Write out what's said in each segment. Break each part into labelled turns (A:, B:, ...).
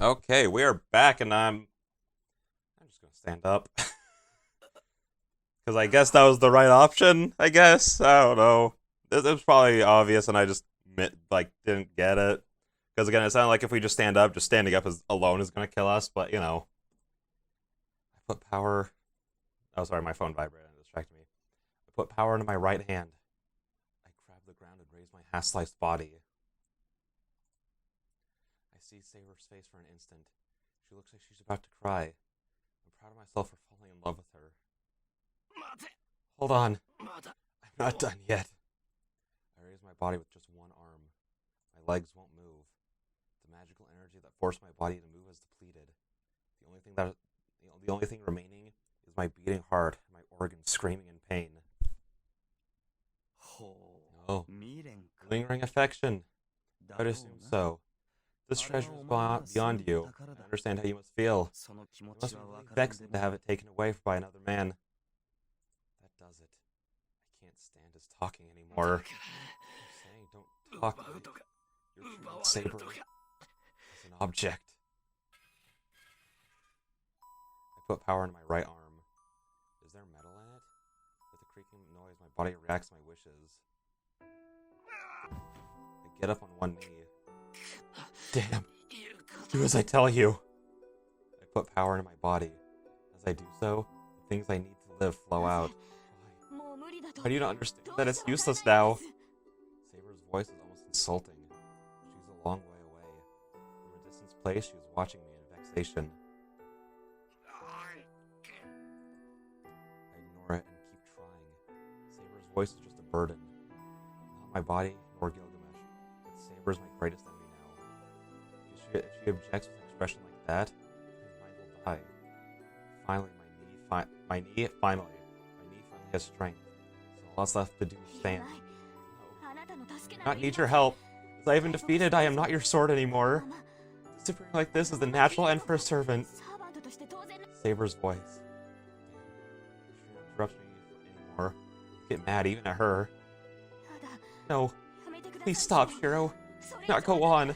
A: Okay, we are back, and I'm just gonna stand up because I guess that was the right option. I guess I don't know. It was probably obvious, and I just didn't get it. Because again, it sounded like if we just stand up, just standing up is alone is gonna kill us. But I put power. Oh, sorry, my phone vibrated and distracted me. I put power into my right hand. I grab the ground and raise my half-sliced body. I see Saber's face for an instant. She looks like she's about to cry. I'm proud of myself for falling in love with her. Hold on. I'm not done yet. I raise my body with just one arm. My legs won't move. The magical energy that forced my body to move has depleted. The only thing that the only thing remaining is my beating heart, my organs screaming in pain. Oh, lingering affection. I would assume so. This treasure is beyond you. I understand how you must feel. It must be really vexing to have it taken away by another man. That does it. I can't stand his talking anymore. I'm saying don't talk to me. You're treating Saber as an object. I put power into my right arm. Is there metal in it? With a creaking noise, my body reacts to my wishes. I get up on one knee. Damn. Do as I tell you. I put power into my body. As I do so, the things I need to live flow out. Why do you not understand that it's useless now? Saber's voice is almost insulting. She's a long way away. From a distant place, she is watching me in vexation. I ignore it and keep trying. Saber's voice is just a burden. Not my body, nor Gilgamesh. But Saber's my greatest enemy now. If she objects with an expression like that, his mind will die. Finally, my knee finally has strength. So all that's left to do is stand. No, I do not need your help. As I have been defeated, I am not your sword anymore. Disappearing like this is the natural end for a servant. Saber's voice. She interrupts me anymore. I get mad even at her. No, please stop, Shiro. Do not go on.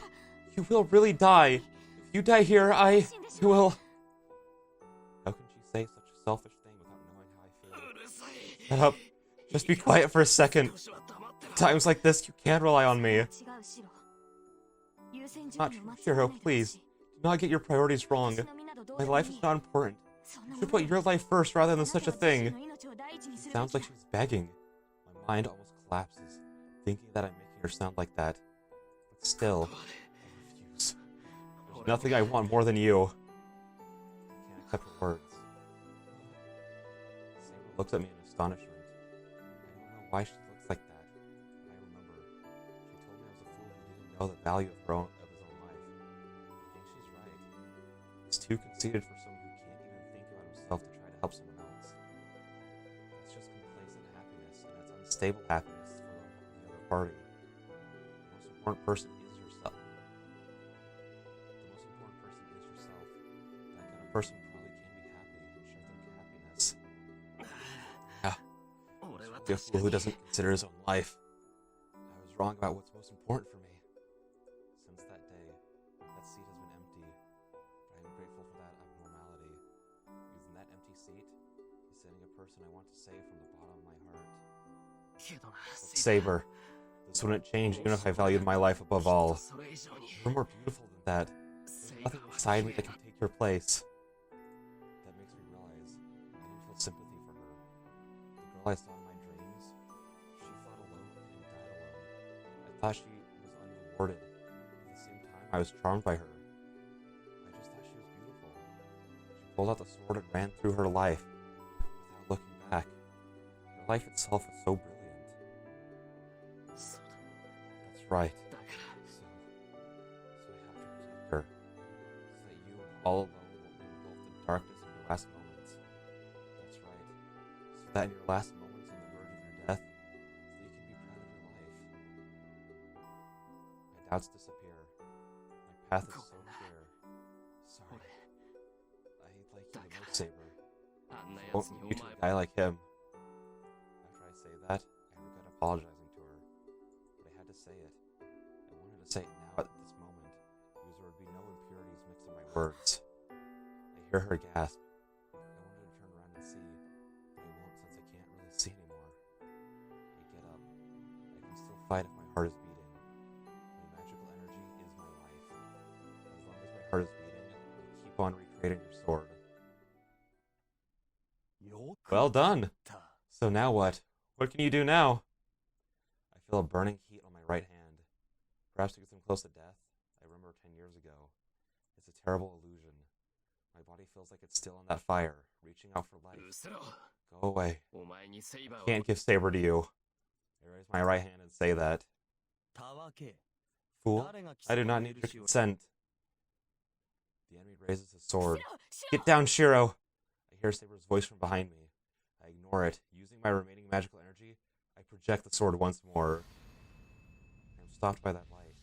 A: You will really die. If you die here, you will. How can she say such a selfish thing without knowing how I feel? Shut up. Just be quiet for a second. At times like this, you can't rely on me. Not true, Shiro, please. Do not get your priorities wrong. My life is not important. You should put your life first rather than such a thing. It sounds like she's begging. My mind almost collapses, thinking that I'm making her sound like that. But still, I refuse. There's nothing I want more than you. I can't accept her words. Saber looks at me in astonishment. I don't know why she looks like that, but I remember. She told me I was a fool who didn't know the value of his own life. I think she's right. He's too conceited for someone who can't even think about himself to try to help someone else. That's just complacent happiness, and it's unstable happiness for the other party. The most important person is yourself. The most important person is yourself. That kind of person probably can be happy and share their happiness. Yeah, be a fool who doesn't consider his own life. I was wrong about what's most important for me. Since that day, that seat has been empty, but I am grateful for that abnormality. Because in that empty seat is sitting a person I want to save from the bottom of my heart. But Saber, this wouldn't change even if I valued my life above all. You're more beautiful than that. There's nothing inside me that can take your place. That makes me realize I didn't feel sympathy for her. The girl I saw in my dreams, she fought alone and died alone. I thought she was unrewarded. At the same time, I was charmed by her. I just thought she was beautiful. She pulled out the sword and ran through her life without looking back. Her life itself was so brilliant. That's right. So I have to protect her. So that you, all alone, won't be engulfed in darkness in your last moments. That's right. So that in your last moments on the verge of your death, so that you can be proud of your life. My doubts disappear. My path is so clear. Sorry. I like you the most, Saber. I won't need you to die like him. After I say that, I regret apologizing to her. But I had to say it. I wanted to say it now at this moment, because there would be no impurities mixed in words. I hear her gasp. I wanted to turn around and see, but I won't since I can't really see anymore. I get up. I can still fight if my heart is beating. My magical energy is my life. As long as my heart is beating, I'll keep on recreating your sword. Well done! So now what? What can you do now? I feel a burning heat on my right hand. Perhaps because I'm close to death. I remember 10 years ago. It's a terrible illusion. My body feels like it's still on that fire, reaching out for life. Go away. I can't give Saber to you. I raise my right hand and say that. Fool, I do not need your consent. The enemy raises his sword. Get down, Shiro! I hear Saber's voice from behind me. I ignore it. Using my remaining magical energy, I project the sword once more. I'm stopped by that light.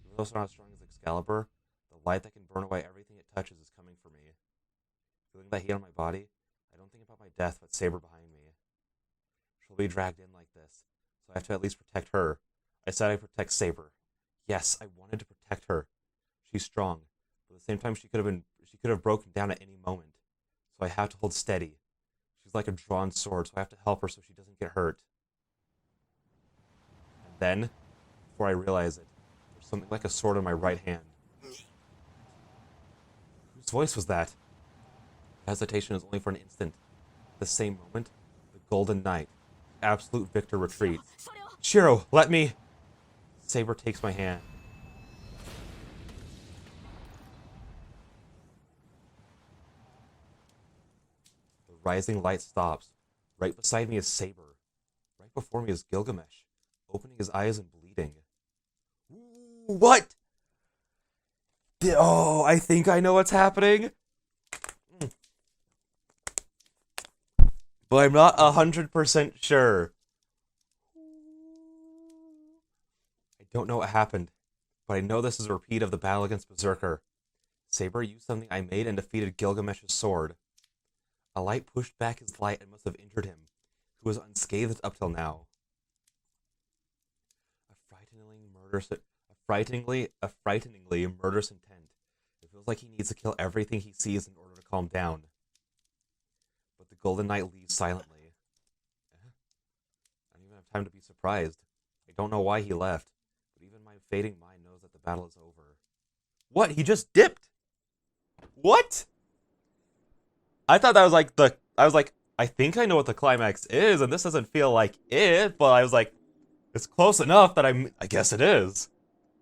A: Even though it's not as strong as Excalibur, the light that can burn away everything it touches is coming for me. Feeling that heat on my body, I don't think about my death but Saber behind me. She'll be dragged in like this, so I have to at least protect her. I said I'd protect Saber. Yes, I wanted to protect her. She's strong, but at the same time she could have broken down at any moment. So I have to hold steady. She's like a drawn sword, so I have to help her so she doesn't get hurt. And then, before I realize it, there's something like a sword in my right hand. Whose voice was that? Hesitation is only for an instant. At the same moment, the Golden Knight, absolute victor, retreats. Shiro, let me! Saber takes my hand. The rising light stops. Right beside me is Saber. Right before me is Gilgamesh, opening his eyes and bleeding. What? Oh, I think I know what's happening. But I'm not 100% sure. I don't know what happened, but I know this is a repeat of the battle against Berserker. Saber used something I made and defeated Gilgamesh's sword. A light pushed back his light and must have injured him, who was unscathed up till now. A frighteningly murderous intent. It feels like he needs to kill everything he sees in order to calm down. But the Golden Knight leaves silently. I don't even have time to be surprised. I don't know why he left, but even my fading mind knows that the battle is over. What? He just dipped? What? I thought that was like I think I know what the climax is, and this doesn't feel like it, but I was like, it's close enough that I guess it is.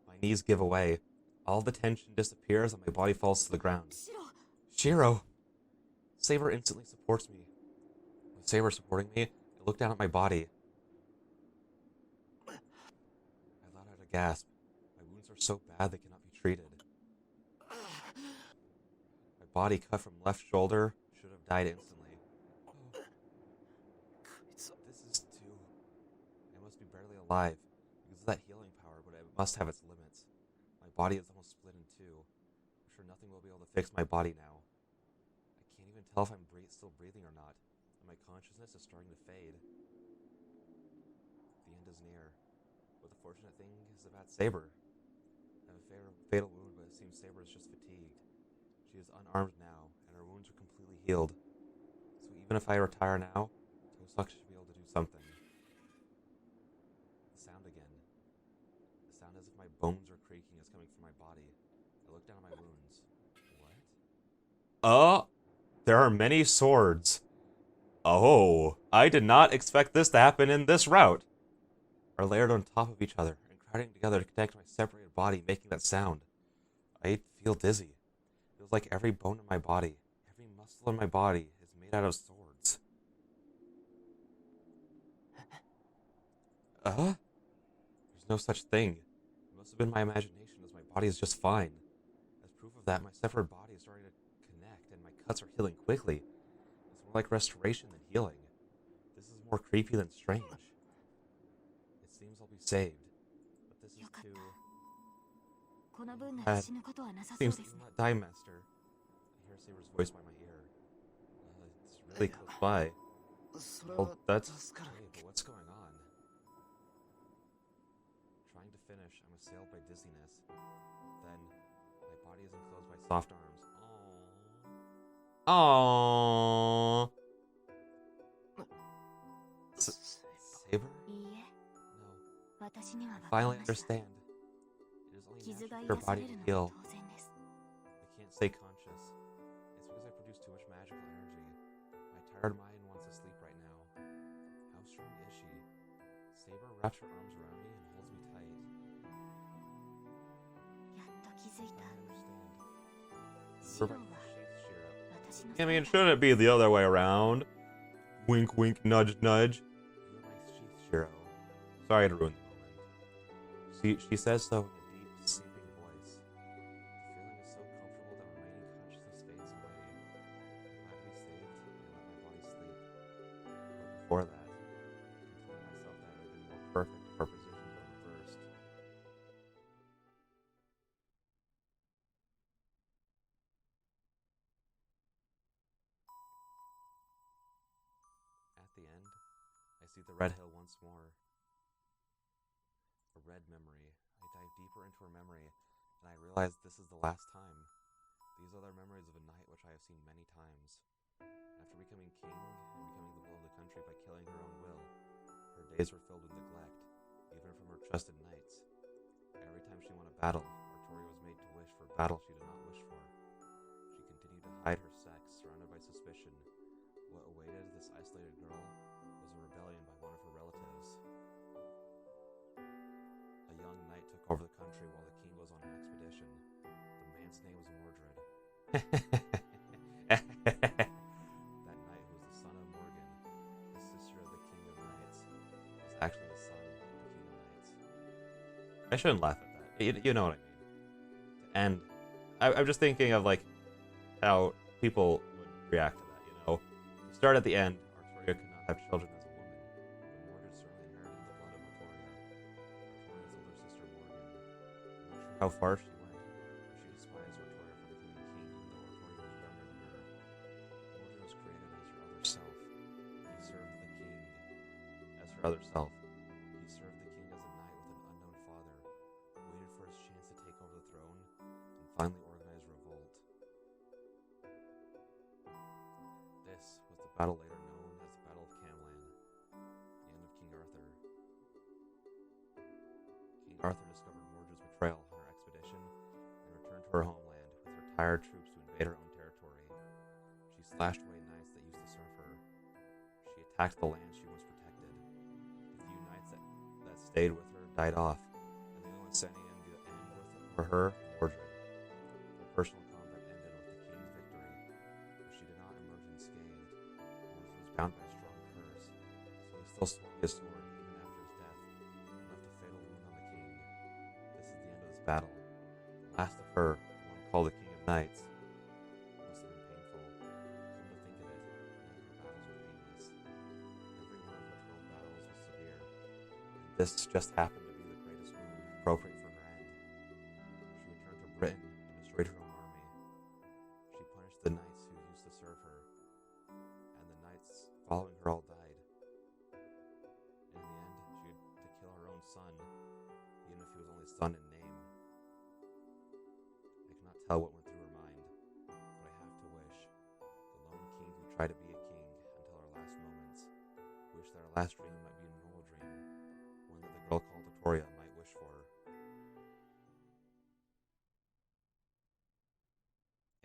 A: My knees give away. All the tension disappears and my body falls to the ground. Shiro! Saber instantly supports me. With Saber supporting me, I look down at my body. I let out a gasp. My wounds are so bad they cannot be treated. My body cut from left shoulder should have died instantly. This is too... I must be barely alive because of that healing power, but it must have its limits. My body is almost split in two. I'm sure nothing will be able to fix my body now. I can't even tell if I'm still breathing or not, and my consciousness is starting to fade. The end is near. But the fortunate thing is about Saber. I have a fatal wound, but it seems Saber is just fatigued. She is unarmed now, and her wounds are completely healed. So even if I retire now, Toussaint should be able to do something. The sound again. The sound as if my bones are creaking is coming from my body. I look down at my wounds. What? Oh! There are many swords. Oh, I did not expect this to happen in this route. Are layered on top of each other and crowding together to connect my separated body, making that sound. I feel dizzy. It feels like every bone in my body, every muscle in my body is made out of swords. There's no such thing. It must have been my imagination, as my body is just fine. As proof of that, my severed body is starting to connect, and my cuts are healing quickly. It's more like restoration than healing. This is more creepy than strange. It seems I'll be saved, but this is too... Seems to not die, Master. I hear Saber's voice by my ear. It's really close by. Well, that's great, but what's going on? Trying to finish, I'm assailed by dizziness. Then, my body is enclosed by soft arms. Aww. Saber? No. I finally understand. It is only natural for your body to heal. I can't stay conscious. It's because I produce too much magical energy. My tired mind wants to sleep right now. How strong is she? Saber wraps her arms around me and holds me tight. I understand. I mean, shouldn't it be the other way around? Wink, wink, nudge, nudge. You're my sheath, Shiro. Sorry to ruin the moment. She says so in a deep, sleeping voice. The feeling is so comfortable that remaining consciousness fades away. I'm glad to be saved and let my body sleep. But before that, I told myself that it would have been more perfect if our positions were reversed. At the end, I see the Red Hill once more. A red memory. I dive deeper into her memory, and I realize this is the last time. These are the memories of a night which I have seen many times. After becoming king and becoming the will of the country by killing her own will, her days were filled with neglect, even from her trusted knights. Every time she won a battle, Artoria was made to wish for a battle she did not wish for. She continued to hide her sex, surrounded by suspicion. What awaited this isolated girl was a rebellion by one of her relatives. A young knight took over the country while the king was on an expedition. The man's name was Mordred. That knight, who was the son of Morgan, the sister of the king of knights, was actually the son of the king of knights. I shouldn't laugh at that. You know what I mean. And I'm just thinking of like how people would react to that. You know, to start at the end, Artoria could not have children as a woman, but Mordred certainly inherited the blood of Artoria. Artoria's older sister Morgan. I'm not sure how far she went, but she despised Artoria for becoming king, even though Artoria was younger than her. Mordred was created as her other self. He served the king as her other self. He served the king as a knight with an unknown father, waited for his chance to take over the throne, and finally organized revolt. This was the battle later known as the Battle of Camlan, the end of King Arthur. King Arthur discovered Mordred's betrayal on her expedition and returned to her homeland with her tired troops to invade her own territory. She slashed away knights that used to serve her. She attacked the lands she once protected. The few knights that stayed with her died off, and the only one standing in the end were her and Mordred. Their personal combat ended with the king's victory, but she did not emerge unscathed. Mordred was bound by a strong curse, so he still swung his sword even after his death, and left a fatal wound on the king. This is the end of this battle. The last of her, the one called the King of Knights. It must have been painful. Come to think of it, none of her battles were painless. Every one of her 12 battles was severe, and this just happened to be the greatest wound appropriate for her end. She returned to Britain and destroyed her own army. She punished the knights who used to serve her, and the knights following her all died. And in the end, she had to kill her own son, even if he was only son in name. I cannot tell what went through her mind, but I have to wish the lone king who tried to be a king until our last moments, wish that our last dream might be a normal dream, one that the girl called Artoria might wish for.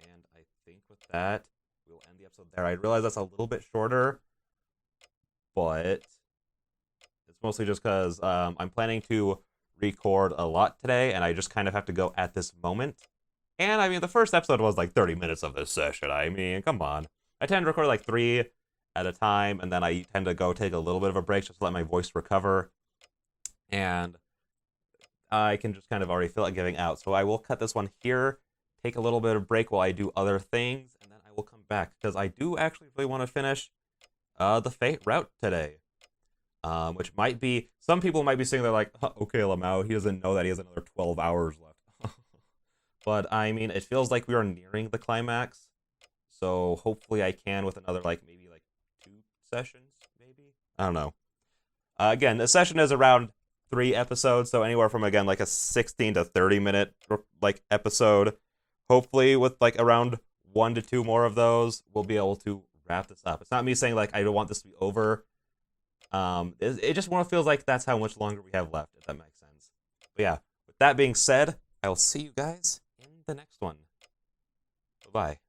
A: And I think with that, we'll end the episode there. I realize that's a little bit shorter, but it's mostly just because I'm planning to record a lot today, and I just kind of have to go at this moment. And I mean, the first episode was like 30 minutes of this session. I mean, come on. I tend to record like 3 at a time, and then I tend to go take a little bit of a break just to let my voice recover. And I can just kind of already feel it giving out. So I will cut this one here, take a little bit of break while I do other things, and then I will come back, because I do actually really want to finish the Fate route today. Which might be, some people might be sitting there like, okay, Lamau, he doesn't know that he has another 12 hours left. But I mean, it feels like we are nearing the climax, so hopefully I can with another maybe 2 sessions, maybe? I don't know. Again, the session is around 3 episodes, so anywhere from, again, a 16 to 30 minute episode, hopefully with around 1 to 2 more of those, we'll be able to wrap this up. It's not me saying like I don't want this to be over. It just feels like that's how much longer we have left, if that makes sense. But yeah, with that being said, I will see you guys in the next one. Bye-bye.